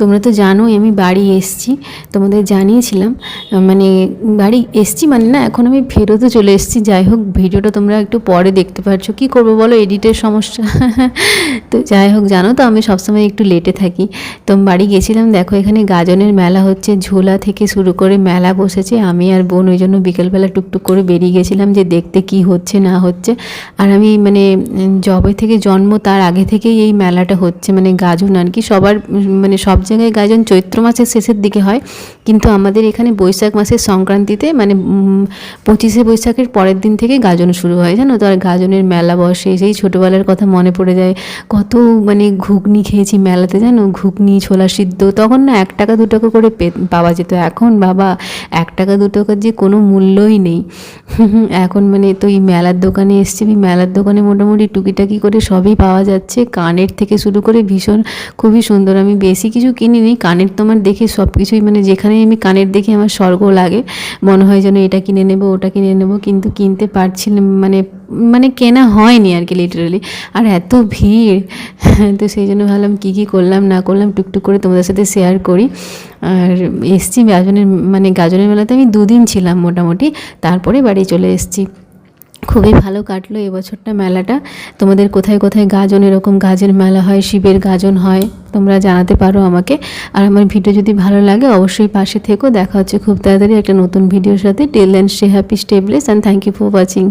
তোমরা তো জানোই আমি বাড়ি এসেছি, তোমাদের জানিয়েছিলাম। মানে বাড়ি এসেছি মানে না, এখন আমি ফেরতও চলে এসেছি। যাই হোক, ভিডিওটা তোমরা একটু পরে দেখতে পারছো, কী করবো বলো, এডিটের সমস্যা। তো যাই হোক, জানো তো আমি সবসময় একটু লেটে থাকি। তো বাড়ি গেছিলাম, দেখো এখানে গাজনের মেলা হচ্ছে, ঝোলা থেকে শুরু করে মেলা বসেছে। আমি আর বোন ওই জন্য বিকেলবেলা টুকটুক করে বেরিয়ে গেছিলাম যে দেখতে কি হচ্ছে না হচ্ছে। আর আমি মানে যবে থেকে জন্ম তার আগে থেকেই এই মেলাটা হচ্ছে, মানে গাজন আর কি। সবার মানে সব জায়গায় গাজন চৈত্র মাসের শেষের দিকে হয়, কিন্তু আমাদের এখানে বৈশাখ মাসের সংক্রান্তিতে মানে 25শে বৈশাখের পরের দিন থেকে গাজন শুরু হয়, জানো তো। আর গাজনের মেলা বসে, সেই ছোটোবেলার কথা মনে পড়ে যায়। কত মানে ঘুগনি খেয়েছি মেলাতে, জানো, ঘুগনি, ছোলা সিদ্ধ। তখন না 1 টাকা 2 টাকা করে পাওয়া যেত। এখন বাবা 1 টাকা 2 টাকার যে কোনো মূল্যই নেই। এখন মানে তো এই মেলার দোকানে এসছি, আমি মেলার দোকানে মোটামুটি টুকিটাকি করে সবই পাওয়া যাচ্ছে, কানের থেকে শুরু করে ভীষণ খুবই সুন্দর। আমি বেশি কিছু কিনিনি, কানের তো আমার দেখে সব কিছুই মানে যেখানেই আমি কানের দেখি আমার স্বর্গ লাগে, মনে হয় যেন এটা কিনে নেব ওটা কিনে নেব, কিন্তু কিনতে পারছিলাম মানে মানে কেনা হয়নি আর কি, লিটারালি। আর এত ভিড়, তো সেই জন্য ভাবলাম কী কী করলাম না করলাম টুকটুক করে তোমাদের সাথে শেয়ার করি। আর এসছি গাজনের মানে গাজনের মেলাতে আমি 2 দিন ছিলাম মোটামুটি, তারপরে বাড়ি চলে এসেছি। খুবই ভালো কাটলো এবছরটা মেলাটা। তোমাদের কোথায় কোথায় গাজন, এরকম গাজন মেলা হয়, শিবের গাজন হয়, তোমরা জানাতে পারো আমাকে। আর আমার ভিডিও যদি ভালো লাগে অবশ্যই পাশে থেকো। দেখা হচ্ছে খুব তাড়াতাড়ি একটা নতুন ভিডিওর সাথে। Till then stay happy, stay blessed, and thank you for watching.